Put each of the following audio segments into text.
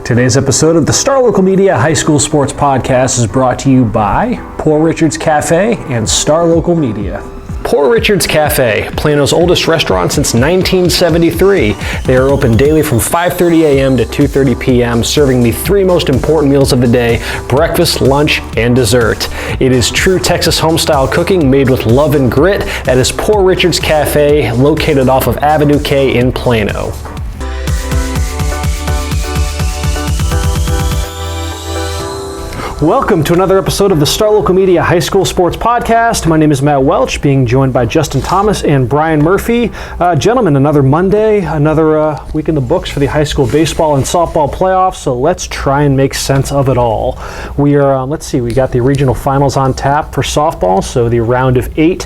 Today's episode of the Star Local Media High School Sports Podcast is brought to you by Poor Richard's Cafe and Star Local Media. Poor Richard's Cafe, Plano's oldest restaurant since 1973. They are open daily from 5:30 a.m. to 2:30 p.m., serving the three most important meals of the day: breakfast, lunch, and dessert. It is true Texas home-style cooking made with love and grit. That is Poor Richard's Cafe, located off of Avenue K in Plano. Welcome to another episode of the Star Local Media High School Sports Podcast. My name is Matt Welch, being joined by Justin Thomas and Brian Murphy. Gentlemen, another Monday, another week in the books for the high school baseball and softball playoffs, so let's try and make sense of it all. We are, we got the regional finals on tap for softball, so the round of 8.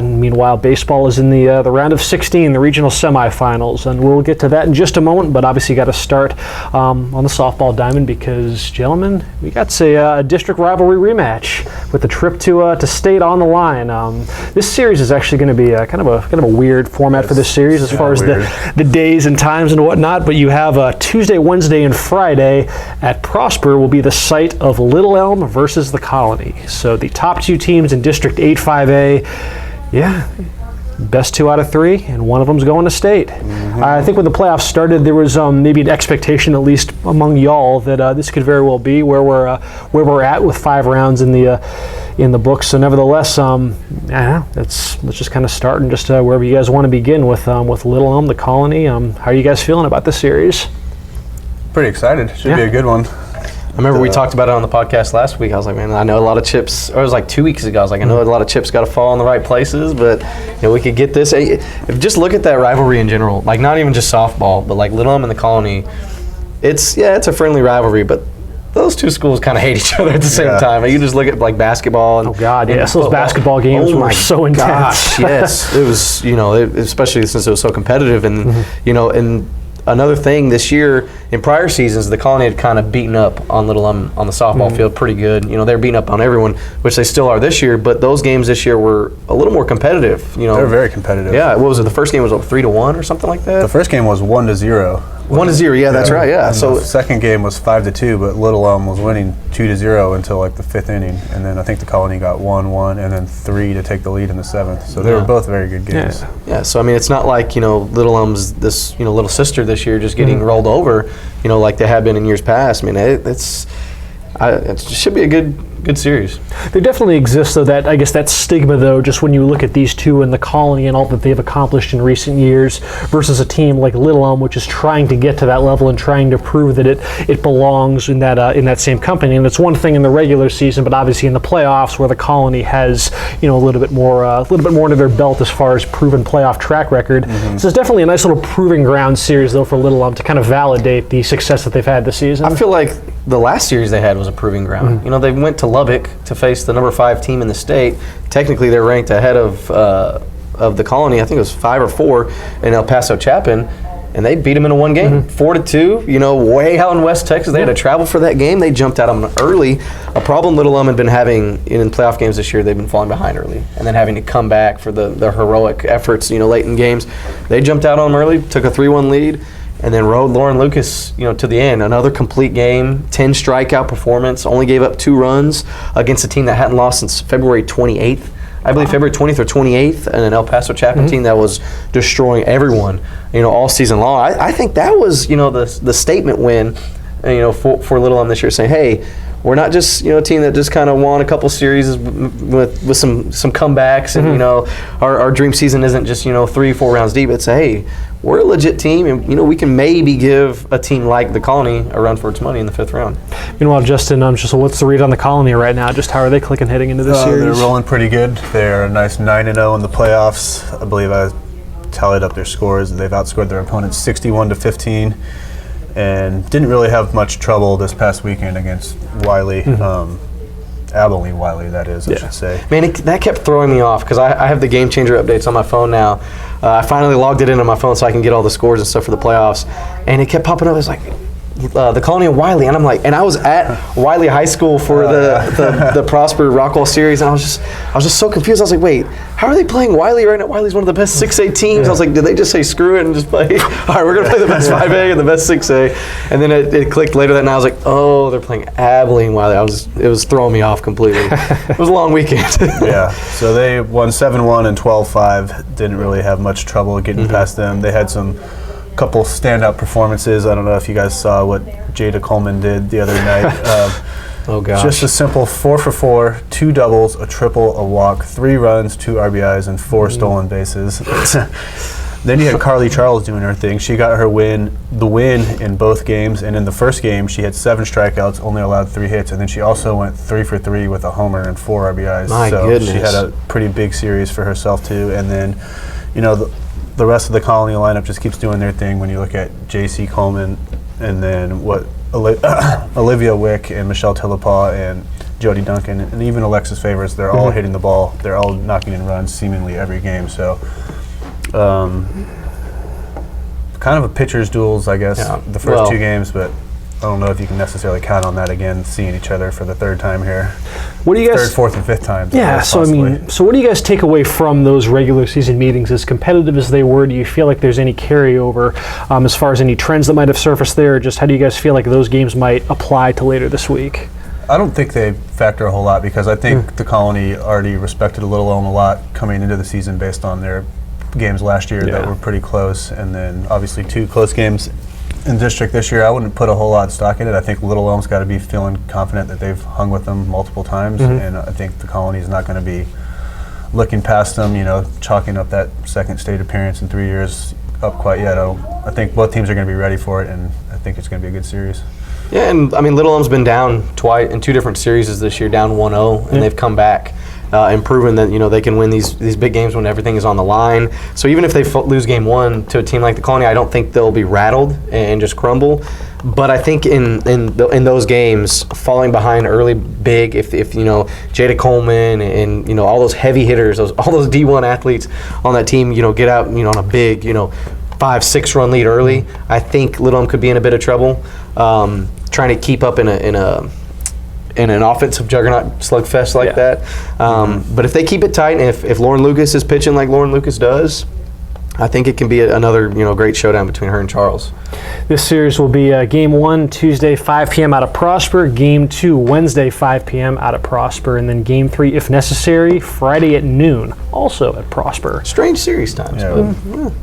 Meanwhile, baseball is in the round of 16, the regional semifinals, and we'll get to that in just a moment, but obviously got to start on the softball diamond because, gentlemen, we got a district rivalry rematch with the trip to state on the line. This series is actually going to be kind of a weird format for this series as far as the days and times and whatnot, but you have Tuesday, Wednesday, and Friday at Prosper will be the site of Little Elm versus the Colony. So the top two teams in District 8-5A, best 2 out of 3, and one of them's going to state. I think when the playoffs started, there was maybe an expectation, at least among y'all, that this could very well be where we're at with 5 rounds in the books. So nevertheless, let's just kind of start and just wherever you guys want to begin with Little Elm, the Colony. How are you guys feeling about this series? Pretty excited. Should be a good one. I remember we talked about it on the podcast last week. I was like, man, I know a lot of chips, or it was like 2 weeks ago. I was like, I know a lot of chips got to fall in the right places, but we could get this. Just look at that rivalry in general, like not even just softball, but like Little Elm and the Colony. It's a friendly rivalry, but those two schools kind of hate each other at the same time. You just look at like basketball. And, yes, those basketball games were so intense. Gosh, yes, it was. Especially since it was so competitive, and and. Another thing this year, in prior seasons, the Colony had kind of beaten up on Little Elm on the softball field pretty good. They're beating up on everyone, which they still are this year, but those games this year were a little more competitive. They're very competitive. Yeah, what was it? The first game was 3-1 or something like that? The first game was 1-0. 1-0, yeah, that's right, yeah. So the second game was 5-2, but Little Elm was winning 2-0 until like the 5th inning, and then I think the Colony got 1-1 and then 3 to take the lead in the 7th. So they were both very good games. Yeah. So I mean, it's not like Little Elm's this little sister this year just getting rolled over, like they have been in years past. I mean, it should be a good series. There definitely exists, though, that stigma, though, just when you look at these two and the Colony and all that they've accomplished in recent years versus a team like Little Elm, which is trying to get to that level and trying to prove that it belongs in that same company. And it's one thing in the regular season, but obviously in the playoffs, where the Colony has a little bit more under their belt as far as proven playoff track record. So it's definitely a nice little proving ground series, though, for Little Elm to kind of validate the success that they've had this season. I feel like the last series they had was a proving ground. They went to Lubbock to face the number 5 team in the state. Technically, they're ranked ahead of the Colony. I think it was 5 or 4 in El Paso Chapin, and they beat them in a 1 game, 4-2. Way out in West Texas, they had to travel for that game. They jumped out on them early. A problem Little Elm had been having in playoff games this year. They've been falling behind early, and then having to come back for the heroic efforts. Late in games, they jumped out on them early, took a 3-1 lead. And then rode Lauren Lucas, to the end. Another complete game, 10 strikeout performance. Only gave up 2 runs against a team that hadn't lost since February 28th. I believe February 20th or 28th, and an El Paso Chapin team that was destroying everyone, all season long. I think that was, the statement win, for Little Elm this year, saying, hey, we're not just a team that just kind of won a couple series with some comebacks, and our dream season isn't just 3-4 rounds deep. It's hey, we're a legit team, and we can maybe give a team like the Colony a run for its money in the 5th round. Meanwhile, Justin, what's the read on the Colony right now? Just how are they clicking heading into this series? They're rolling pretty good. They're a nice 9-0 in the playoffs. I believe I tallied up their scores. They've outscored their opponents 61-15. And didn't really have much trouble this past weekend against Wiley, Abilene Wiley, that is, I should say. Man, that kept throwing me off because I have the Game Changer updates on my phone now. I finally logged it into my phone so I can get all the scores and stuff for the playoffs, and it kept popping up. It's like, the Colony and Wiley, and I'm like, and I was at Wiley High School for the Prosper Rockwall series, and I was just so confused. I was like, wait, how are they playing Wiley right now? Wiley's one of the best 6A teams. I was like, did they just say screw it and just play? All right, we're gonna play the best 5A and the best 6A, and then it clicked later that night. I was like, oh, they're playing Abilene Wiley. It was throwing me off completely. It was a long weekend. Yeah, so they won 7-1 and 12-5. Didn't really have much trouble getting past them. They had some couple standout performances. I don't know if you guys saw what Jada Coleman did the other night. Oh gosh! Just a simple 4 for 4, 2 doubles, a triple, a walk, 3 runs, 2 RBIs, and 4 stolen bases. Then you had Carly Charles doing her thing. She got her the win in both games, and in the first game she had 7 strikeouts, only allowed 3 hits, and then she also went 3 for 3 with a homer and 4 RBIs. My so goodness. She had a pretty big series for herself too. And then, the rest of the Colony lineup just keeps doing their thing. When you look at J.C. Coleman, and then Olivia Wick and Michelle Tillapaw and Jody Duncan, and even Alexis Favors, they're all hitting the ball. They're all knocking in runs seemingly every game. So, kind of a pitcher's duels, I guess, the first 2 games, but I don't know if you can necessarily count on that again, seeing each other for the 3rd time here. What do you guys? 3rd, 4th, and 5th times. Yeah. So what do you guys take away from those regular season meetings? As competitive as they were, do you feel like there's any carryover as far as any trends that might have surfaced there? Or just how do you guys feel like those games might apply to later this week? I don't think they factor a whole lot, because I think the Colony already respected Little Elm a lot coming into the season based on their games last year that were pretty close, and then obviously 2 close games in district this year. I wouldn't put a whole lot of stock in it. I think Little Elm's got to be feeling confident that they've hung with them multiple times, and I think the Colony is not going to be looking past them, chalking up that 2nd state appearance in 3 years up quite yet. I think both teams are going to be ready for it, and I think it's going to be a good series. Yeah, and I mean, Little Elm's been down twice in 2 different series this year, down 1-0, and they've come back and proven that they can win these big games when everything is on the line. So even if they lose game 1 to a team like the Colony, I don't think they'll be rattled and just crumble. But I think in those games, falling behind early big, if Jada Coleman and all those heavy hitters, all those D1 athletes on that team, get out on a big 5-6 run lead early, I think Little Elm could be in a bit of trouble. Trying to keep up in an offensive juggernaut slugfest like that. But if they keep it tight, and if Lauren Lucas is pitching like Lauren Lucas does, I think it can be another great showdown between her and Charles. This series will be Game 1 Tuesday 5 p.m. out of Prosper, Game 2 Wednesday 5 p.m. out of Prosper, and then Game 3, if necessary, Friday at noon, also at Prosper. Strange series times, but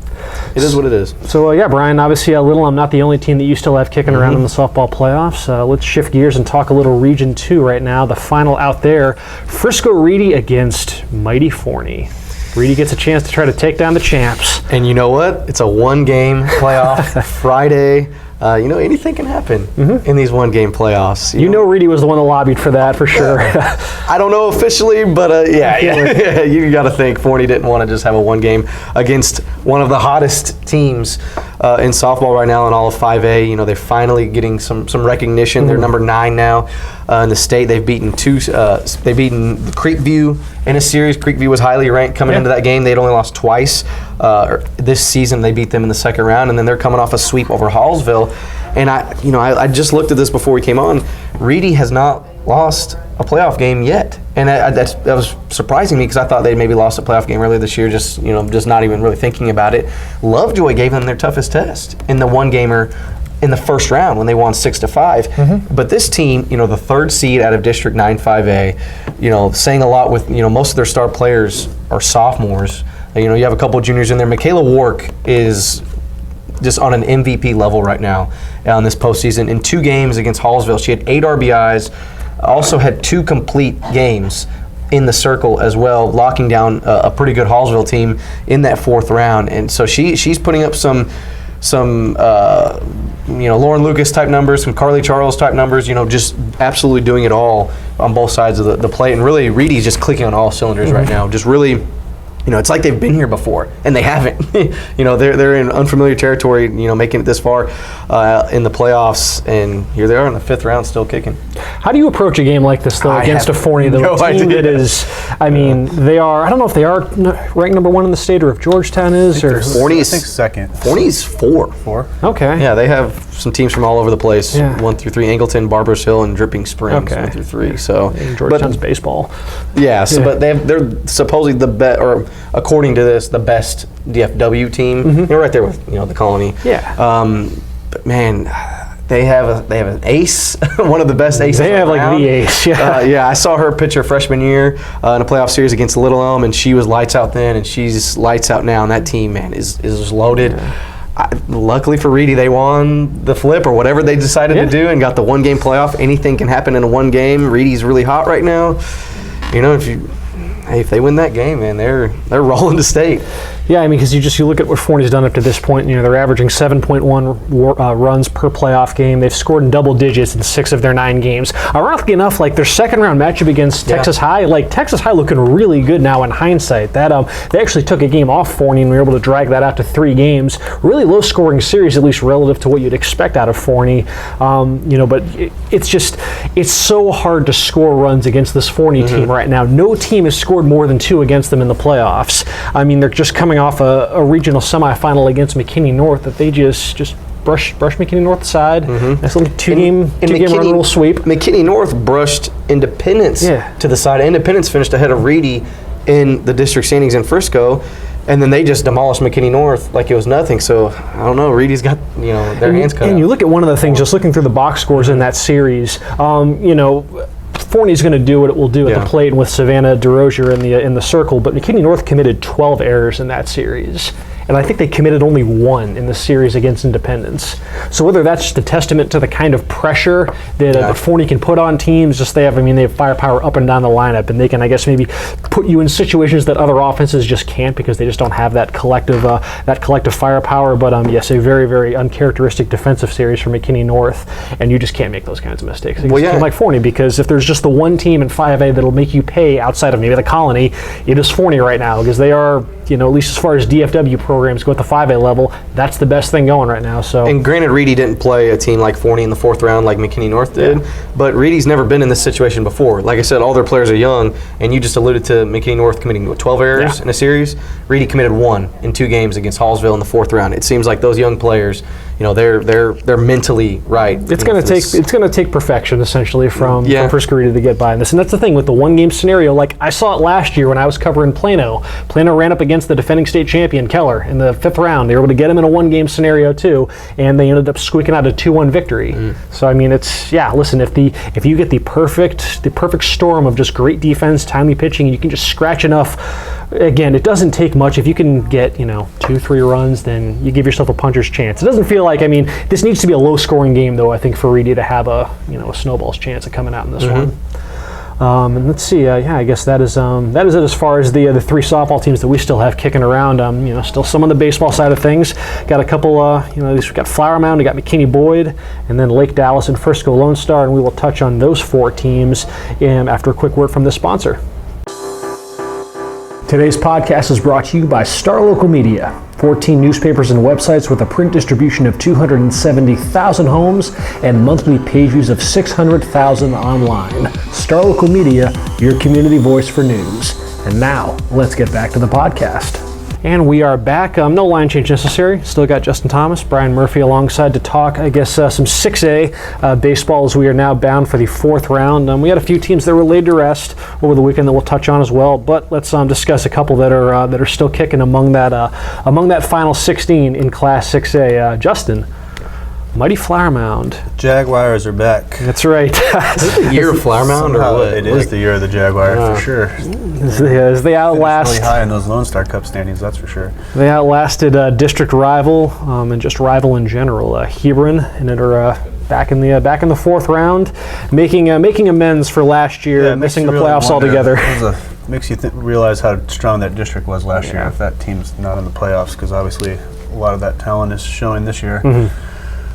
it is what it is. So Brian, obviously Little Elm not the only team that you still have kicking around in the softball playoffs. Let's shift gears and talk a little Region 2 right now. The final out there, Frisco Reedy against mighty Forney. Reedy gets a chance to try to take down the champs. And you know what? It's a 1-game playoff Friday. Anything can happen in these 1-game playoffs. Reedy was the one that lobbied for that, for sure. I don't know officially, but you got to think Forney didn't want to just have a 1-game against one of the hottest teams in softball right now in all of 5A. They're finally getting some recognition. They're number 9 now in the state. They've beaten Creekview in a series. Creekview was highly ranked coming into that game. They'd only lost twice this season. They beat them in the 2nd round, and then they're coming off a sweep over Hallsville. And I just looked at this before we came on. Reedy has not lost a playoff game yet, and that was surprising me, because I thought they maybe lost a playoff game earlier this year. Just not even really thinking about it. Lovejoy gave them their toughest test in the 1-gamer in the 1st round when they won 6-5. But this team, the 3rd seed out of District 9 5A, saying a lot with most of their star players are sophomores. You have a couple of juniors in there. Michaela Wark is just on an MVP level right now in this postseason. In 2 games against Hallsville, she had 8 RBIs, also had 2 complete games in the circle as well, locking down a pretty good Hallsville team in that 4th round. And so she's putting up some Lauren Lucas type numbers, some Carly Charles type numbers, just absolutely doing it all on both sides of the plate. And really, Reedy's just clicking on all cylinders right now, just really. It's like they've been here before, and they haven't. They're in unfamiliar territory, making it this far in the playoffs, and here they are in the 5th round still kicking. How do you approach a game like this, though, against a Forney, though, a team that is, they are, I don't know if they are ranked number 1 in the state, or if Georgetown is, or... Forney is 2nd. Forney's 4. Okay. Yeah, they have some teams from all over the place. Yeah. 1 through 3, Angleton, Barbers Hill, and Dripping Springs. Okay. 1 through 3. So, Georgetown's baseball. yeah. So, but they're supposedly the best, or according to this, the best DFW team. You're right there with the Colony. Yeah. But man, they have an ace, one of the best aces. They have around. like the ace. Yeah. Yeah, I saw her pitch her freshman year in a playoff series against Little Elm, and she was lights out then, and she's lights out now. And that team, man, is loaded. Yeah. Luckily for Reedy, they won the flip or whatever they decided to do, and got the 1-game playoff. Anything can happen in a 1 game. Reedy's really hot right now. If they win that game, man, they're rolling to state. Yeah, I mean, because you look at what Forney's done up to this point. They're averaging 7.1 runs per playoff game. They've scored in double digits in 6 of their 9 games. Ironically enough, like their second-round matchup against Texas High, like Texas High looking really good now in hindsight. That they actually took a game off Forney and were able to drag that out to 3 games. Really low-scoring series, at least relative to what you'd expect out of Forney. But it's so hard to score runs against this Forney team right now. No team has scored more than 2 against them in the playoffs. I mean, they're just coming off a regional semifinal against McKinney North that they just brush McKinney North aside. Nice little two-game run rule sweep. McKinney North brushed Independence to the side. Independence finished ahead of Reedy in the district standings in Frisco, and then they just demolished McKinney North like it was nothing. So I don't know. Reedy's got their hands cut. And you look at one of the things, just looking through the box scores in that series. Forney's going to do what it will do at the plate with Savannah DeRozier in the circle, but McKinney North committed 12 errors in that series. And I think they committed only 1 in the series against Independence. So whether that's just a testament to the kind of pressure that Forney can put on teams, they have firepower up and down the lineup, and they can, I guess, maybe put you in situations that other offenses just can't because they just don't have that collective firepower. But yes, a very, very uncharacteristic defensive series for McKinney North, and you just can't make those kinds of mistakes against a team like Forney, because if there's just the one team in 5A that'll make you pay outside of maybe the Colony, it is Forney right now, because they are, at least as far as DFW programs go at the 5A level, that's the best thing going right now. So, and granted, Reedy didn't play a team like Forney in the 4th round like McKinney North did, but Reedy's never been in this situation before. Like I said, all their players are young, and you just alluded to McKinney North committing 12 errors in a series. Reedy committed 1 in 2 games against Hallsville in the 4th round. It seems like those young players, they're mentally right. It's going to take perfection essentially from Frisco Reedy to get by in this, and that's the thing with the 1-game scenario. Like I saw it last year when I was covering Plano. Plano ran up against the defending state champion Keller in the 5th round. They were able to get him in a 1-game scenario too, and they ended up squeaking out a 2-1 victory. So I mean, listen, if you get the perfect storm of just great defense, timely pitching, and you can just scratch enough. Again, it doesn't take much. If you can get 2-3 runs, then you give yourself a puncher's chance. It doesn't feel like, this needs to be a low-scoring game though, I think, for Reedy to have a snowball's chance of coming out in this one. And let's see. I guess that is it as far as the 3 softball teams that we still have kicking around. Still some on the baseball side of things. Got a couple. We've got Flower Mound, we got McKinney Boyd, and then Lake Dallas and Frisco Lone Star, and we will touch on those 4 teams after a quick word from this sponsor. Today's podcast is brought to you by Star Local Media. 14 newspapers and websites with a print distribution of 270,000 homes and monthly page views of 600,000 online. Star Local Media, your community voice for news. And now, let's get back to the podcast. And we are back. No line change necessary. Still got Justin Thomas, Brian Murphy alongside to talk, I guess, some 6A baseball as we are now bound for the 4th round. We had a few teams that were laid to rest over the weekend that we'll touch on as well. But let's discuss a couple that are still kicking among that final 16 in Class 6A. Justin. Mighty Flower Mound. Jaguars are back. That's right. Is it the year of Flower Mound or what? It is the year of the Jaguar for sure. As they outlast, really high in those Lone Star Cup standings, that's for sure. They outlasted district rival and just rival in general, Hebron, and are back in the 4th round, making amends for last year, missing the playoffs altogether. Makes you realize how strong that district was last year. If that team's not in the playoffs, because obviously a lot of that talent is showing this year.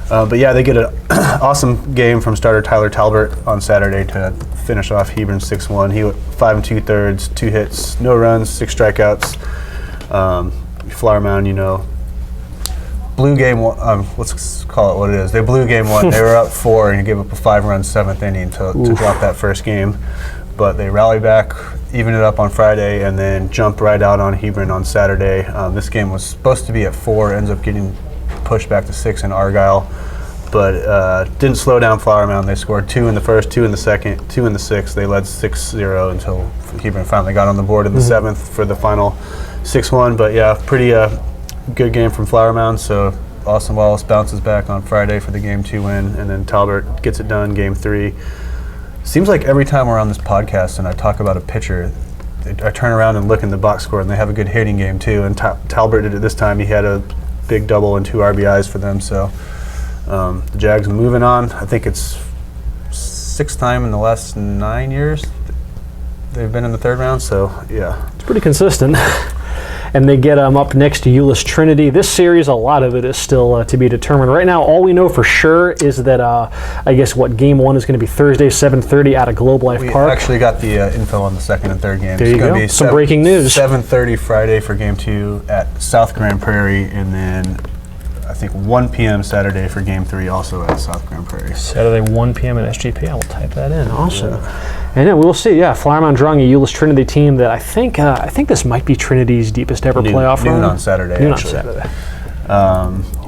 But they get an awesome game from starter Tyler Talbert on Saturday to finish off Hebron 6-1. He went 5 2/3, 2 hits, no runs, 6 strikeouts. Flower Mound, blew game 1. Let's call it what it is. They blew game 1. They were up 4 and gave up a 5-run 7th inning to drop that first game. But they rallied back, evened it up on Friday, and then jumped right out on Hebron on Saturday. This game was supposed to be at 4, ends up getting pushed back to 6 in Argyle. but didn't slow down Flower Mound. They scored 2 in the first, 2 in the second, 2 in the sixth. They led 6-0 until Keeper finally got on the board in the seventh for the final 6-1. But yeah, pretty good game from Flower Mound. So Austin Wallace bounces back on Friday for the Game 2 win, and then Talbot gets it done Game 3. Seems like every time we're on this podcast and I talk about a pitcher, I turn around and look in the box score, and they have a good hitting game too. And Talbot did it this time. He had a big double and 2 RBIs for them. So the Jags moving on. I think it's 6th time in the last 9 years they've been in the third round. So yeah, it's pretty consistent. And they get up next to Euless Trinity. This series, a lot of it is still to be determined. Right now, all we know for sure is that I guess Game 1 is going to be Thursday, 7:30 out of Globe Life Park. We actually got the info on the second and third games. There you go. Be some breaking news. 7:30 Friday for Game 2 at South Grand Prairie, and then I think 1 p.m. Saturday for Game 3 also at South Grand Prairie. Saturday, 1 p.m. at SGP. I will type that in. Awesome. Yeah. And then we'll see. Yeah, Flower Mound drawing a Euless Trinity team that I think this might be Trinity's deepest ever playoff run. Noon on Saturday. Noon on Saturday.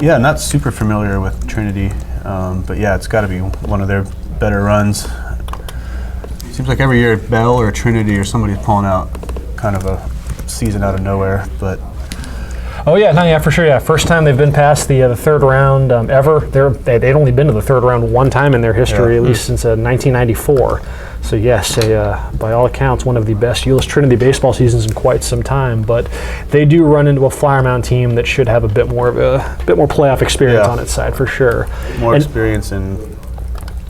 Yeah, not super familiar with Trinity, but yeah, it's got to be one of their better runs. Seems like every year Bell or Trinity or somebody's pulling out kind of a season out of nowhere, but. Oh yeah, no, yeah, for sure. Yeah, first time they've been past the third round ever. They'd only been to the third round one time in their history, at least since 1994. So yes, by all accounts, one of the best Euless Trinity baseball seasons in quite some time. But they do run into a Flower Mound team that should have a bit more playoff experience on its side for sure. More experience in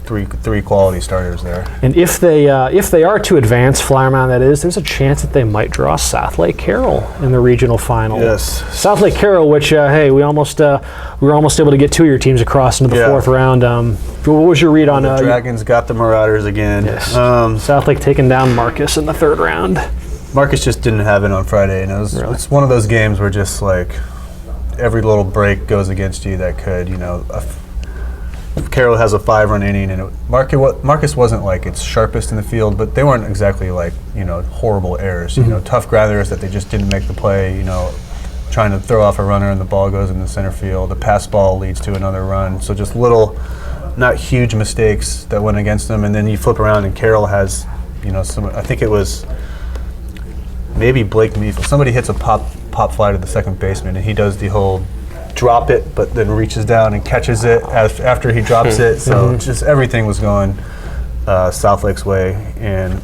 three quality starters there. And if they are to advance, Flower Mound that is, there's a chance that they might draw South Lake Carroll in the regional final. Yes, South Lake Carroll, which we were almost able to get 2 of your teams across into the fourth round. What was your read on the Dragons got the Marauders again? Yes. South Lake taking down Marcus in the third round. Marcus just didn't have it on Friday, and it's one of those games where just like every little break goes against you that could, Carroll has a 5-run inning, and Marcus wasn't like its sharpest in the field, but they weren't exactly like horrible errors. Tough grounders that they just didn't make the play. Trying to throw off a runner and the ball goes in the center field. A pass ball leads to another run. So just little, not huge mistakes that went against them. And then you flip around and Carroll has, some. I think it was maybe Blake Meafel. Somebody hits a pop fly to the second baseman, and he does the whole drop it, but then reaches down and catches it after he drops it. So just everything was going South Lake's way, and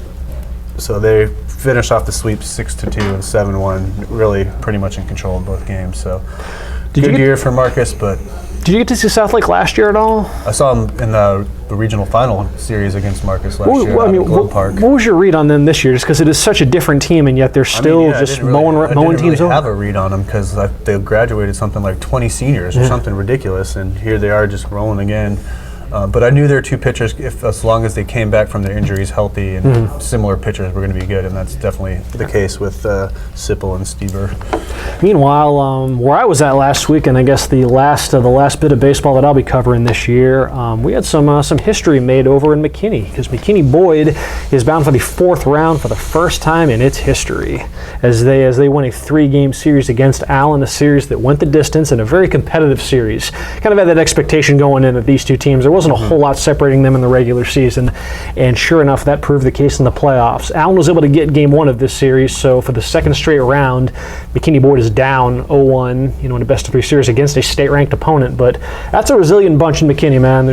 so they finished off the sweep 6-2 and 7-1, really pretty much in control of both games. So good year for Marcus, but. Did you get to see South Lake last year at all? I saw him in the regional final series against Marcus last year at Globe Park. What was your read on them this year? Just because it is such a different team, and yet they're still mowing teams over. I have a read on them because they graduated something like 20 seniors or something ridiculous, and here they are just rolling again. But I knew their 2 pitchers, as long as they came back from their injuries healthy and similar pitchers, were going to be good, and that's definitely the case with Sipple and Stever. Meanwhile, where I was at last week, and I guess the last bit of baseball that I'll be covering this year, we had some history made over in McKinney, because McKinney Boyd is bound for the 4th round for the first time in its history, as they won a 3-game series against Allen, a series that went the distance and a very competitive series. Kind of had that expectation going in that these two teams, there wasn't a whole lot separating them in the regular season, and sure enough, that proved the case in the playoffs. Allen was able to get Game 1 of this series, so for the second straight round, McKinney Boyd is down 0-1, in a best-of-3 series against a state-ranked opponent. But that's a resilient bunch in McKinney, man.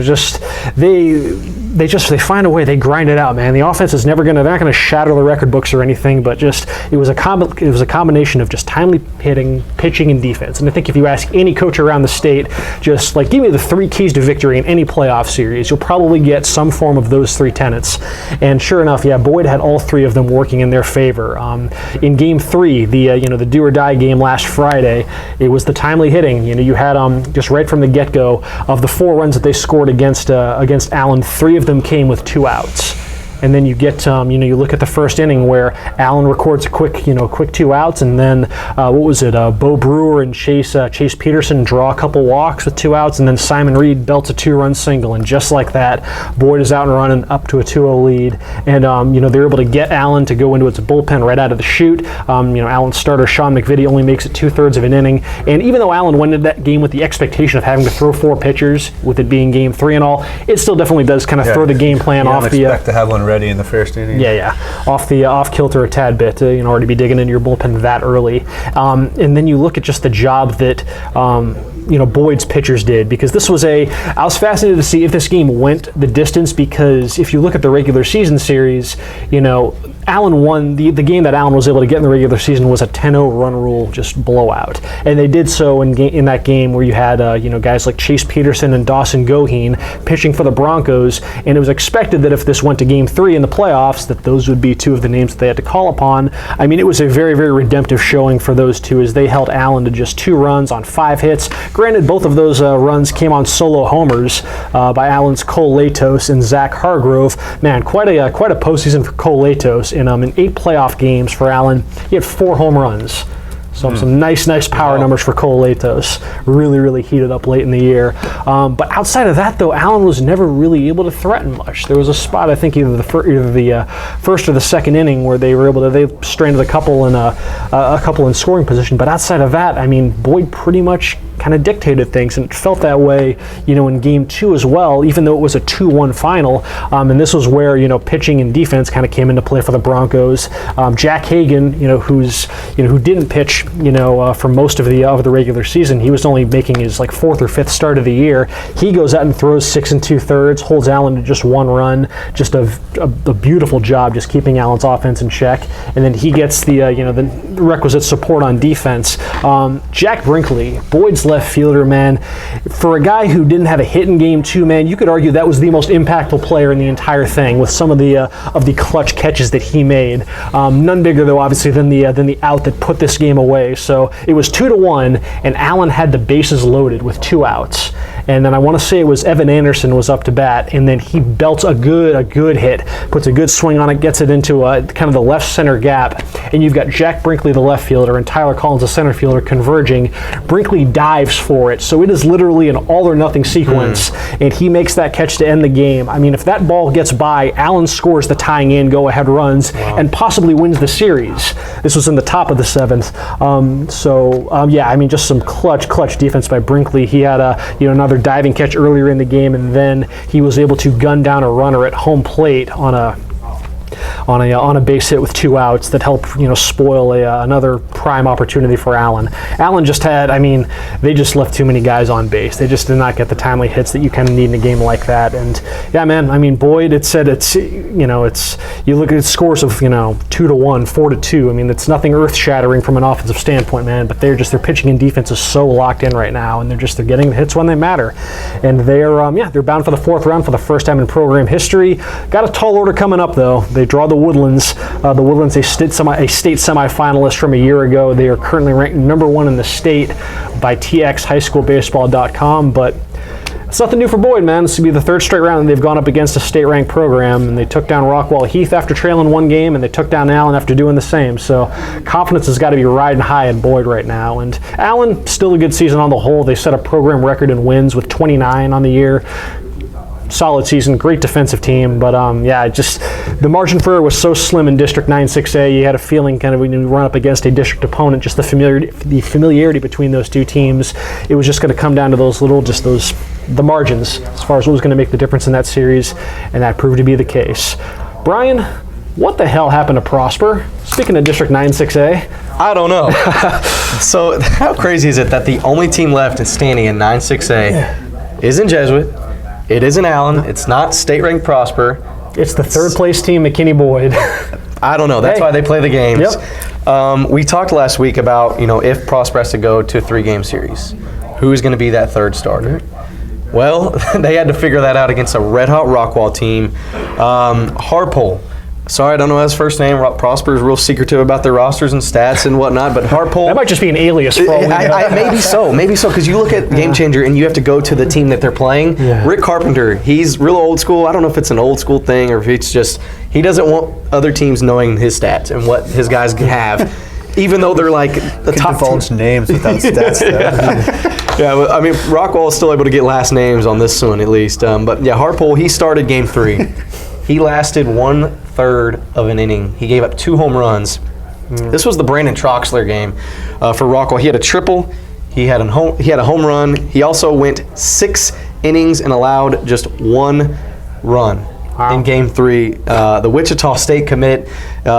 They find a way. They grind it out, man. The offense is they're not gonna shatter the record books or anything, but just it was a combination of just timely hitting, pitching, and defense. And I think if you ask any coach around the state, just like give me the 3 keys to victory in any playoff series, you'll probably get some form of those 3 tenets. And sure enough, Boyd had all 3 of them working in their favor. In Game 3, the do or die game last Friday, it was the timely hitting. You had just right from the get-go of the 4 runs that they scored against Allen, 3 of them came with 2 outs. And then you get, you look at the first inning where Allen records a quick 2 outs, and then Bo Brewer and Chase Peterson draw a couple walks with 2 outs, and then Simon Reed belts a 2-run single, and just like that, Boyd is out and running up to a 2-0 lead, and they're able to get Allen to go into its bullpen right out of the chute. Allen's starter Sean McVitie only makes it 2/3 of an inning, and even though Allen went into that game with the expectation of having to throw 4 pitchers, with it being game 3 and all, it still definitely does kind of throw the game plan off the. Expect to have one ready in the first inning. Yeah, off kilter a tad bit to already be digging into your bullpen that early, and then you look at just the job that Boyd's pitchers did, because I was fascinated to see if this game went the distance, because if you look at the regular season series, Allen won the game that Allen was able to get in the regular season was a 10-0 run rule just blowout, and they did so in that game where you had guys like Chase Peterson and Dawson Goheen pitching for the Broncos, and it was expected that if this went to game 3 in the playoffs, that those would be 2 of the names that they had to call upon. I mean, it was a very, very redemptive showing for those 2 as they held Allen to just 2 runs on 5 hits. Granted, both of those runs came on solo homers by Allen's Cole Latos and Zach Hargrove. Man, quite a postseason for Cole Latos. In 8 playoff games for Allen, he had 4 home runs. So some nice power numbers for Cole Latos. Really, really heated up late in the year. But outside of that, though, Allen was never really able to threaten much. There was a spot, I think, either the first or the second inning where they stranded a couple in scoring position. But outside of that, I mean, Boyd pretty much kind of dictated things, and it felt that way, in game 2 as well, even though it was a 2-1 final. And this was where, pitching and defense kind of came into play for the Broncos. Jack Hagan, who didn't pitch, for most of the regular season, he was only making his 4th or 5th start of the year. He goes out and throws 6 2/3, holds Allen to just 1 run. Just a beautiful job, just keeping Allen's offense in check. And then he gets the requisite support on defense. Jack Brinkley, Boyd's left fielder, man. For a guy who didn't have a hit in game 2, man, you could argue that was the most impactful player in the entire thing, with some of the clutch catches that he made. None bigger, though, obviously, than the out that put this game away. So it was 2-1, and Allen had the bases loaded with 2 outs. And then I want to say it was Evan Anderson was up to bat, and then he belts a good hit, puts a good swing on it, gets it into kind of the left center gap, and you've got Jack Brinkley, the left fielder, and Tyler Collins, the center fielder, converging. Brinkley dives for it, so it is literally an all or nothing sequence, and he makes that catch to end the game. I mean, if that ball gets by, Allen scores the tying in go-ahead runs and possibly wins the series. This was in the top of the 7th. Just some clutch defense by Brinkley. He had another diving catch earlier in the game, and then he was able to gun down a runner at home plate on a base hit with 2 outs that helped spoil another prime opportunity for Allen. Allen just had, they just left too many guys on base. They just did not get the timely hits that you kind of need in a game like that. And yeah, man, Boyd, you look at scores of 2-1, 4-2. It's nothing earth-shattering from an offensive standpoint, man. But their pitching and defense is so locked in right now, and they're getting the hits when they matter. And they're bound for the 4th round for the first time in program history. Got a tall order coming up, though. They draw the Woodlands. The Woodlands, a state semifinalist from a year ago. They are currently ranked number 1 in the state by txhighschoolbaseball.com, but it's nothing new for Boyd, man. This will be the 3rd straight round and they've gone up against a state-ranked program, and they took down Rockwall Heath after trailing 1 game, and they took down Allen after doing the same. So confidence has got to be riding high at Boyd right now. And Allen, still a good season on the whole. They set a program record in wins with 29 on the year. Solid season, great defensive team, but the margin for error was so slim in District 9-6A. You had a feeling kind of when you run up against a district opponent, just the familiarity between those 2 teams, it was just going to come down to the margins as far as what was going to make the difference in that series, and that proved to be the case. Brian, what the hell happened to Prosper? Speaking of District 9-6A. I don't know. So how crazy is it that the only team left and standing in 9-6A isn't Jesuit? It isn't Allen. It's not state-ranked Prosper. It's the 3rd place team, McKinney Boyd. I don't know. That's why they play the games. Yep. We talked last week about, if Prosper has to go to a 3-game series, who's going to be that 3rd starter? Well, they had to figure that out against a red-hot Rockwall team. Harpole Sorry, I don't know his first name. Prosper's real secretive about their rosters and stats and whatnot, but Harpole. That might just be an alias for all we know. Maybe so, because you look at Game Changer and you have to go to the team that they're playing. Yeah. Rick Carpenter, he's real old school. I don't know if it's an old school thing or if it's just he doesn't want other teams knowing his stats and what his guys have. Even though they're like the top divulge names without stats. Yeah, I mean, Rockwall is still able to get last names on this one at least. But yeah, Harpole, he started Game 3. He lasted 1/3 of an inning. He gave up 2 home runs. This was the Brandon Troxler game for Rockwall. He had a triple. He had a home run. He also went 6 innings and allowed just 1 run. Wow. In Game 3. The Wichita State commit,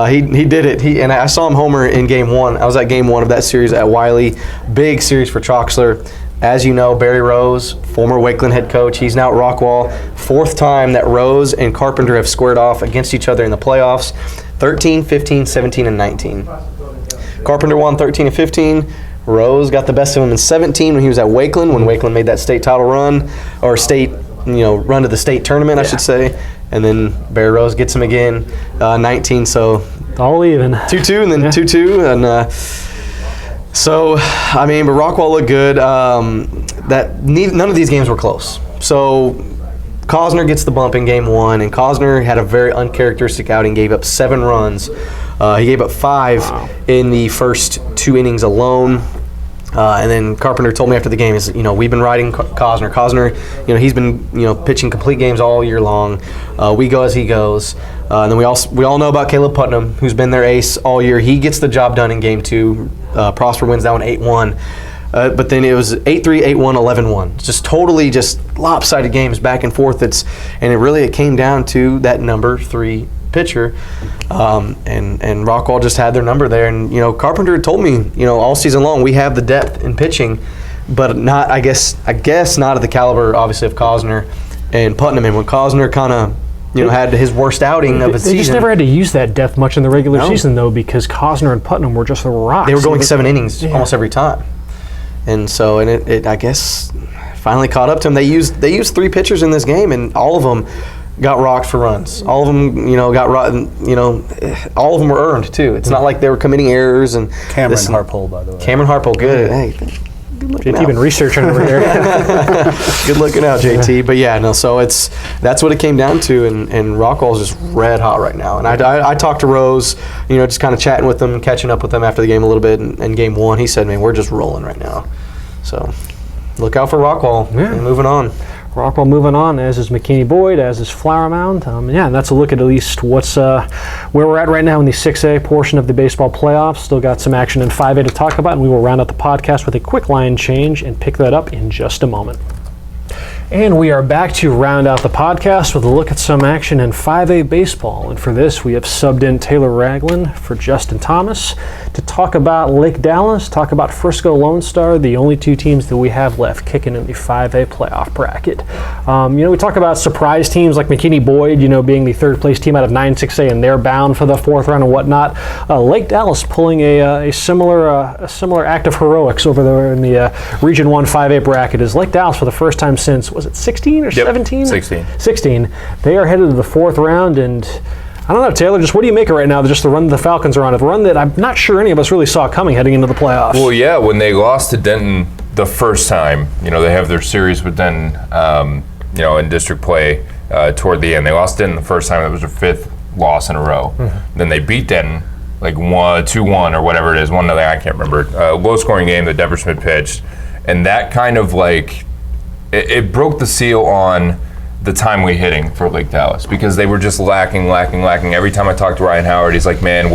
he did it. And I saw him homer in Game 1. I was at Game 1 of that series at Wiley. Big series for Troxler. As you know, Barry Rose, former Wakeland head coach, he's now at Rockwall. 4th time that Rose and Carpenter have squared off against each other in the playoffs. 13, 15, 17, and 19. Carpenter won 13 and 15. Rose got the best of him in 17 when he was at Wakeland, when Wakeland made that state title run, or state, run to the state tournament, I should say. And then Barry Rose gets him again, 19. So all even 2-2 and then 2-2 and. So, I mean, but Rockwall looked good. None of these games were close. So, Cosner gets the bump in Game 1, and Cosner had a very uncharacteristic outing, gave up 7 runs. He gave up 5 in the first 2 innings alone. And then Carpenter told me after the game, we've been riding Cosner. Cosner, he's been, pitching complete games all year long. We go as he goes. And then we all know about Caleb Putnam, who's been their ace all year. He gets the job done in Game 2. Prosper wins that one 8-1. But then it was 8-3, 8-1, 11-1. Just totally just lopsided games back and forth. It came down to that number 3 pitcher, and Rockwall just had their number there. And Carpenter had told me, all season long we have the depth in pitching, but not I guess not at the caliber obviously of Cosner and Putnam. And when Cosner kind of had his worst outing of his season. They just never had to use that depth much in the regular season though, because Cosner and Putnam were just the rocks. They were going 7 innings almost every time, and so it I guess finally caught up to them. They used 3 pitchers in this game, and all of them got rocked for runs. All of them, got rotten. All of them were earned too. It's not like they were committing errors. And Cameron Harpole, by the way. Cameron Harpole, good. Hey, good looking JT out. been researching over there. Good looking out, JT. But yeah, no. So that's what it came down to, and Rockwall's just red hot right now. And I talked to Rose, just kind of chatting with them, catching up with them after the game a little bit. And Game 1, he said, "Man, we're just rolling right now." So look out for Rockwall. Yeah. And moving on. Rockwall moving on, as is McKinney Boyd, as is Flower Mound. And that's a look at least what's where we're at right now in the 6A portion of the baseball playoffs. Still got some action in 5A to talk about, and we will round out the podcast with a quick line change and pick that up in just a moment. And we are back to round out the podcast with a look at some action in 5A baseball. And for this, we have subbed in Taylor Ragland for Justin Thomas to talk about Lake Dallas, talk about Frisco Lone Star, the only 2 teams that we have left kicking in the 5A playoff bracket. We talk about surprise teams like McKinney Boyd, being the 3rd place team out of 9-6A, and they're bound for the 4th round and whatnot. Lake Dallas pulling a similar act of heroics over there in the Region 1 5A bracket. Is Lake Dallas for the first time since, was it 16 or 17? 16. They are headed to the 4th round, and I don't know, Taylor, just what do you make of right now, just the run the Falcons are on, a run that I'm not sure any of us really saw coming heading into the playoffs? Well, yeah, when they lost to Denton the first time, they have their series with Denton, in district play toward the end. They lost Denton the first time. It was their 5th loss in a row. Mm-hmm. Then they beat Denton, 2-1 or whatever it is, 1-0, I can't remember. Low-scoring game that Deborah Schmidt pitched, and that kind of it broke the seal on the timely hitting for Lake Dallas, because they were just lacking. Every time I talked to Ryan Howard, he's like, man,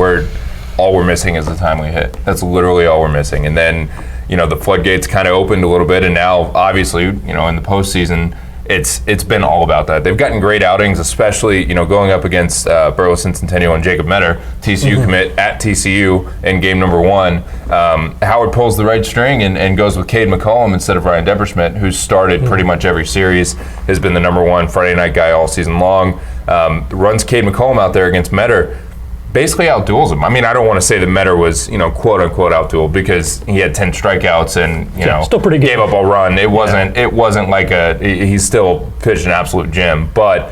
all we're missing is the timely hit. That's literally all we're missing. And then, the floodgates kind of opened a little bit, and now, obviously, in the postseason, it's been all about that. They've gotten great outings, especially, going up against Burleson Centennial and Jacob Metter, TCU commit at TCU in game number 1. Howard pulls the right string and goes with Cade McCollum instead of Ryan Depperschmidt, who's started pretty much every series, has been the number 1 Friday night guy all season long. Runs Cade McCollum out there against Metter. basically outduels him. I mean, I don't want to say that Metter was, quote unquote outdueled because he had 10 strikeouts and, still pretty good. Gave up a run. It wasn't like he's still pitched an absolute gem. But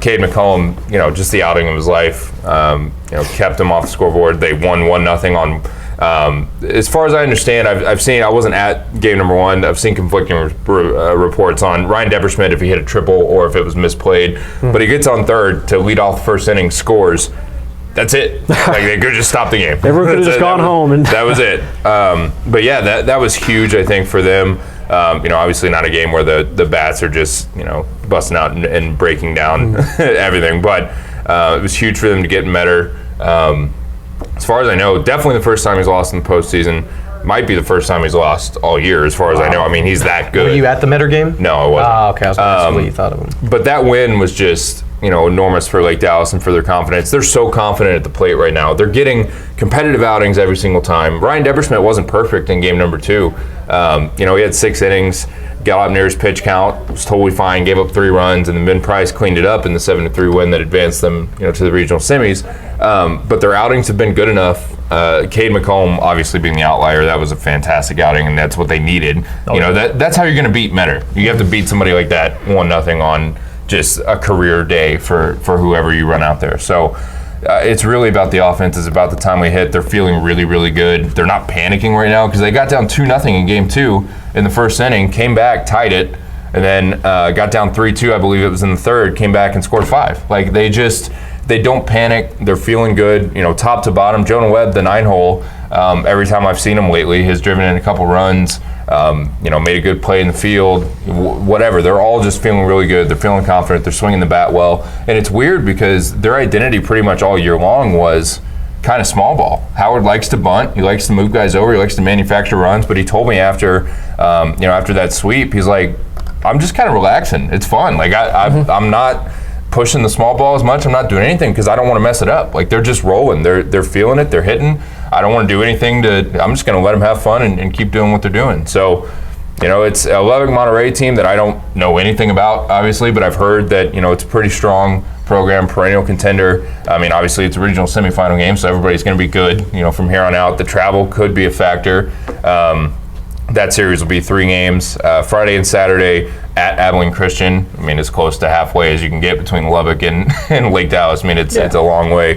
Cade McCollum, just the outing of his life, kept him off the scoreboard. They won 1-0 on. As far as I understand, I've seen. I wasn't at game number 1. I've seen conflicting reports on Ryan Depperschmidt if he hit a triple or if it was misplayed. But he gets on third to lead off the first inning, scores. That's it. Like they could just stop the game. Everyone could have just gone home, and that was it. But yeah, that was huge. I think for them. Obviously not a game where the bats are just busting out and breaking down everything. But it was huge for them to get Metter. As far as I know, definitely the first time he's lost in the postseason. Might be the first time he's lost all year, as far as I know. I mean, he's that good. Were you at the Metter game? No, I wasn't. Okay. I was going to ask what you thought of him. But that win was just, enormous for Lake Dallas and for their confidence. They're so confident at the plate right now. They're getting competitive outings every single time. Ryan Depperschmidt wasn't perfect in game number 2. He had 6 innings, got up near his pitch count, was totally fine, gave up 3 runs, and then Ben Price cleaned it up in the 7-3 win that advanced them, to the regional semis. But their outings have been good enough. Cade McCollum obviously being the outlier, that was a fantastic outing, and that's what they needed. That's how you're going to beat Metter. You have to beat somebody like that 1-0 on just a career day for whoever you run out there. So it's really about the offense. It's about the timely hit. They're feeling really, really good. They're not panicking right now because they got down 2-0 in game 2 in the first inning, came back, tied it, and then got down 3-2, I believe it was in the third, came back and scored 5. Like they don't panic. They're feeling good, top to bottom. Jonah Webb, the 9-hole, every time I've seen him lately, has driven in a couple runs, made a good play in the field, whatever. They're all just feeling really good. They're feeling confident. They're swinging the bat well. And it's weird because their identity pretty much all year long was kind of small ball. Howard likes to bunt. He likes to move guys over. He likes to manufacture runs. But he told me after that sweep, he's like, I'm just kind of relaxing. It's fun. Like I'm not pushing the small ball as much. I'm not doing anything because I don't want to mess it up. Like they're just rolling. They're feeling it. They're hitting. I don't want to do anything I'm just going to let them have fun and keep doing what they're doing. So, it's a Lubbock Monterey team that I don't know anything about, obviously, but I've heard that, it's a pretty strong program, perennial contender. I mean, obviously it's a regional semifinal game, so everybody's going to be good, from here on out. The travel could be a factor. That series will be 3 games, Friday and Saturday at Abilene Christian. I mean, as close to halfway as you can get between Lubbock and Lake Dallas. I mean, it's a long way.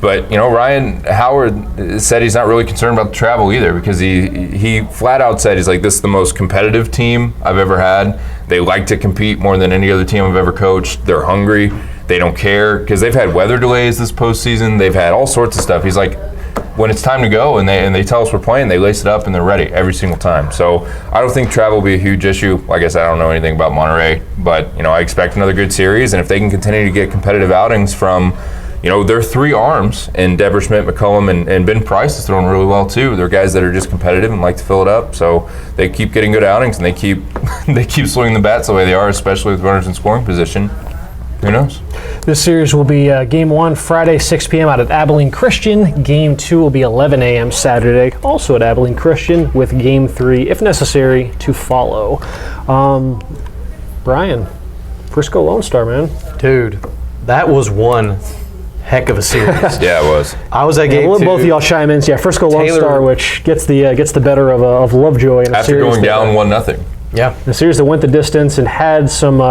But Ryan Howard said he's not really concerned about the travel either because he flat out said, he's like, this is the most competitive team I've ever had. They like to compete more than any other team I've ever coached. They're hungry. They don't care because they've had weather delays this postseason. They've had all sorts of stuff. He's like, when it's time to go and they tell us we're playing, they lace it up and they're ready every single time. So I don't think travel will be a huge issue. Like I said, I don't know anything about Monterey, but I expect another good series. And if they can continue to get competitive outings from, their 3 arms, and Depperschmidt, McCollum, and Ben Price is throwing really well too. They're guys that are just competitive and like to fill it up. So they keep getting good outings and they keep swinging the bats the way they are, especially with runners in scoring position. Who knows? This series will be Game 1 Friday, 6 p.m. out at Abilene Christian. Game 2 will be 11 a.m. Saturday, also at Abilene Christian, with Game 3, if necessary, to follow. Brian, Frisco Lone Star, man. Dude, that was one heck of a series. Yeah, it was. I was at Game 2. We'll let both of y'all chime in. Yeah, Frisco Lone Star, which gets the better of Lovejoy in a after series going down 1-0. Yeah, the series that went the distance and had some.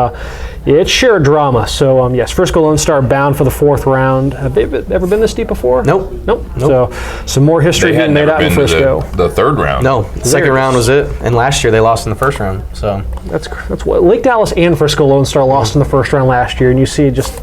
It's sheer drama. So yes, Frisco Lone Star bound for the 4th round. Have they ever been this deep before? Nope. So some more history being made out in Frisco. The 3rd round. No, the 2nd round was it, and last year they lost in the 1st round. So that's what Lake Dallas and Frisco Lone Star lost in the 1st round last year, and you see just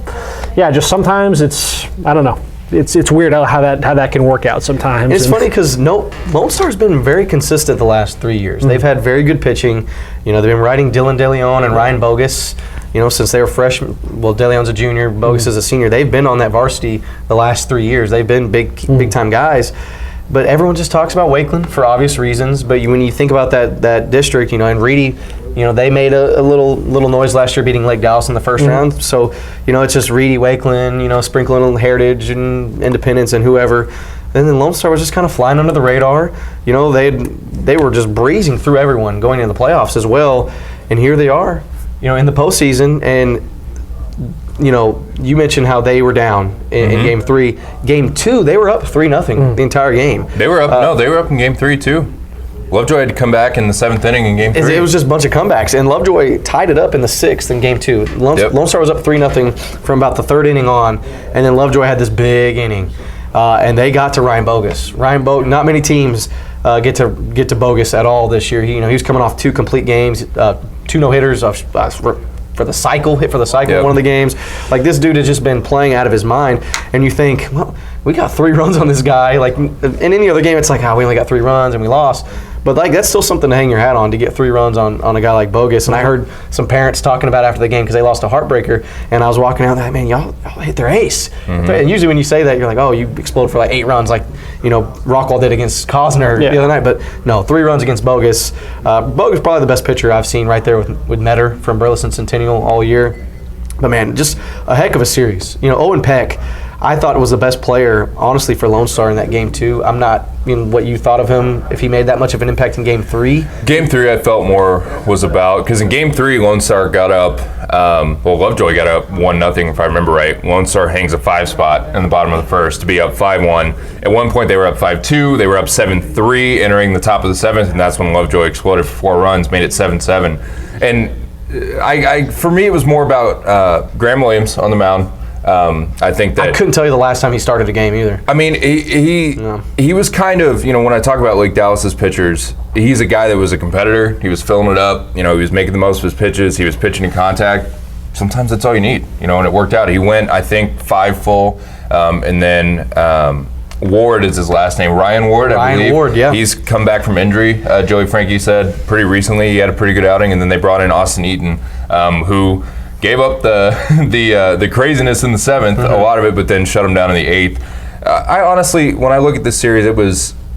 sometimes it's I don't know. It's weird how that can work out sometimes. It's funny because Lone Star's been very consistent the last 3 years. They've had very good pitching. They've been riding Dylan DeLeon and Ryan Bogus. Since they were freshmen. Well, DeLeon's a junior, Bogus is a senior. They've been on that varsity the last 3 years. They've been big time guys. But everyone just talks about Wakeland for obvious reasons. But when you think about that district, and Reedy, they made a little noise last year beating Lake Dallas in the 1st round. So, it's just Reedy, Wakeland, sprinkling on Heritage and Independence and whoever. And then Lone Star was just kind of flying under the radar. They were just breezing through everyone going into the playoffs as well. And here they are, in the postseason. And you mentioned how they were down in Game 3. Game 2, they were up 3-0 the entire game. They were up. They were up in Game 3 too. Lovejoy had to come back in the 7th inning in Game 3. It was just a bunch of comebacks, and Lovejoy tied it up in the 6th in Game 2. Lone Star was up 3-0 from about the 3rd inning on, and then Lovejoy had this big inning, and they got to Ryan Bogus. Not many teams get to Bogus at all this year. He was coming off 2 complete games, 2 no-hitters for the cycle, one of the games. Like, this dude has just been playing out of his mind, and you think, well, we got 3 runs on this guy. Like, in any other game, it's like, we only got 3 runs and we lost. But like, that's still something to hang your hat on, to get 3 runs on a guy like Bogus. And I heard some parents talking about after the game because they lost a heartbreaker, and I was walking out, man, y'all hit their ace. And usually when you say that, you're like, oh, you exploded for like 8 runs, like Rockwall did against Cosner the other night. But no, 3 runs against Bogus. Bogus probably the best pitcher I've seen right there with Netter from Burleson Centennial all year. But man, just a heck of a series. Owen Peck, I thought was the best player, honestly, for Lone Star in that game too. I'm not what you thought of him, if he made that much of an impact in Game 3. Game 3, I felt more was about, because in Game 3, Lone Star got up, Lovejoy got up 1-0, if I remember right. Lone Star hangs a 5 spot in the bottom of the 1st to be up 5-1. At one point, they were up 5-2. They were up 7-3 entering the top of the 7th, and that's when Lovejoy exploded for 4 runs, made it 7-7. And for me, it was more about Graham Williams on the mound. I think that I couldn't tell you the last time he started a game either. I mean, he was kind of, when I talk about Lake Dallas's pitchers, he's a guy that was a competitor. He was filling it up. He was making the most of his pitches. He was pitching in contact. Sometimes that's all you need, and it worked out. He went, I think, 5 full, and then Ward is his last name. Ryan Ward, I believe. Ryan Ward, yeah. He's come back from injury. Joey Frankie said pretty recently he had a pretty good outing, and then they brought in Austin Eaton, who gave up the craziness in the 7th, a lot of it, but then shut him down in the 8th. I honestly, when I look at this series,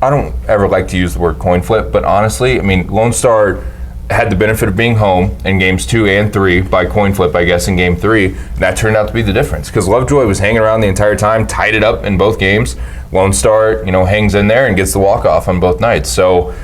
I don't ever like to use the word coin flip, but honestly, Lone Star had the benefit of being home in Games 2 and 3 by coin flip, I guess, in Game 3. And that turned out to be the difference, because Lovejoy was hanging around the entire time, tied it up in both games. Lone Star, hangs in there and gets the walk-off on both nights. So,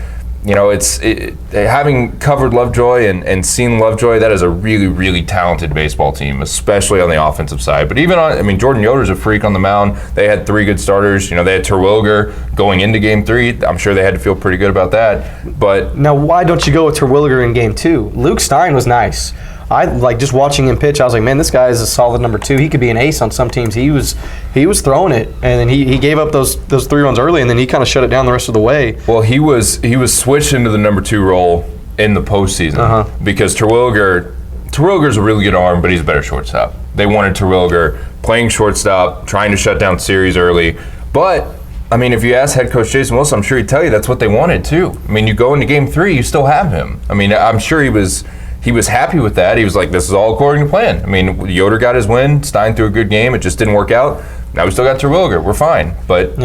having covered Lovejoy and seen Lovejoy, that is a really, really talented baseball team, especially on the offensive side. But even Jordan Yoder's a freak on the mound. They had 3 good starters. They had Terwilliger going into Game 3. I'm sure they had to feel pretty good about that. But now, why don't you go with Terwilliger in Game 2? Luke Stein was nice. I like just watching him pitch. I was like, man, this guy is a solid number 2. He could be an ace on some teams. He was throwing it, and then he gave up those 3 runs early, and then he kind of shut it down the rest of the way. Well, he was switched into the number 2 role in the postseason because Terwilliger's a really good arm, but he's a better shortstop. They wanted Terwilliger playing shortstop, trying to shut down series early. But if you ask head coach Jason Wilson, I'm sure he'd tell you that's what they wanted too. You go into Game 3, you still have him. I'm sure he was happy with that. He was like, this is all according to plan. Yoder got his win. Stein threw a good game. It just didn't work out. Now we still got Terwilliger. We're fine. But,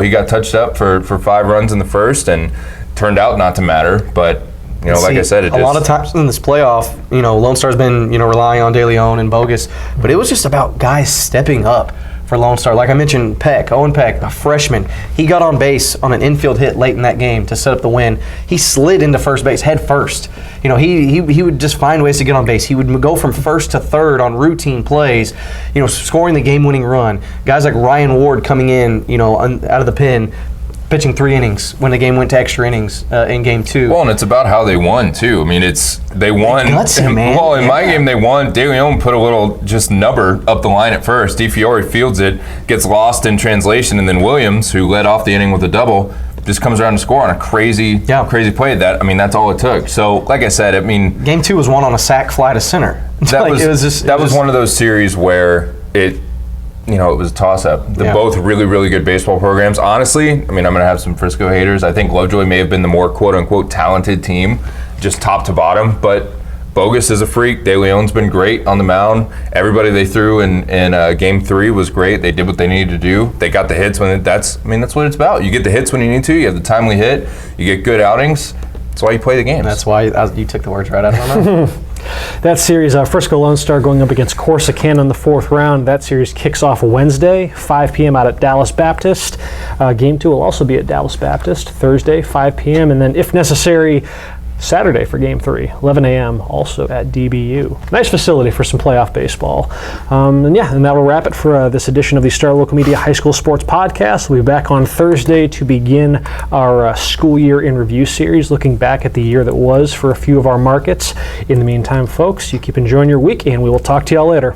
he got touched up for 5 runs in the 1st and turned out not to matter. But, like I said, a lot of times in this playoff, Lone Star's been, relying on De Leon and Bogus. But it was just about guys stepping up for Lone Star. Like I mentioned, Owen Peck, a freshman, he got on base on an infield hit late in that game to set up the win. He slid into first base head first. He would just find ways to get on base. He would go from first to third on routine plays, scoring the game-winning run. Guys like Ryan Ward coming in, out of the pen, pitching 3 innings when the game went to extra innings in Game 2. Well, and it's about how they won too. They won. Gutsy, man. Well, in my game they won. De Leon put a little just nubber up the line at first. DiFiore fields it, gets lost in translation, and then Williams, who led off the inning with a double, just comes around to score on a crazy play. That's all it took. So, like I said, Game 2 was won on a sack fly to center. That was one of those series where it was a toss-up. They're both really, really good baseball programs. Honestly, I'm going to have some Frisco haters. I think Lovejoy may have been the more quote-unquote talented team, just top to bottom. But Bogus is a freak. De Leon's been great on the mound. Everybody they threw in Game 3 was great. They did what they needed to do. They got the hits when that's what it's about. You get the hits when you need to. You have the timely hit. You get good outings. That's why you play the games. That's why you took the words right out of my mouth. That series, Frisco Lone Star going up against Corsicana in the 4th round. That series kicks off Wednesday, 5 p.m. out at Dallas Baptist. Game 2 will also be at Dallas Baptist Thursday, 5 p.m. And then, if necessary, Saturday for Game 3, 11 a.m. also at DBU. Nice facility for some playoff baseball. And that'll wrap it for this edition of the Star Local Media High School Sports Podcast. We'll be back on Thursday to begin our school year in review series, looking back at the year that was for a few of our markets. In the meantime, folks, you keep enjoying your week, and we will talk to y'all later.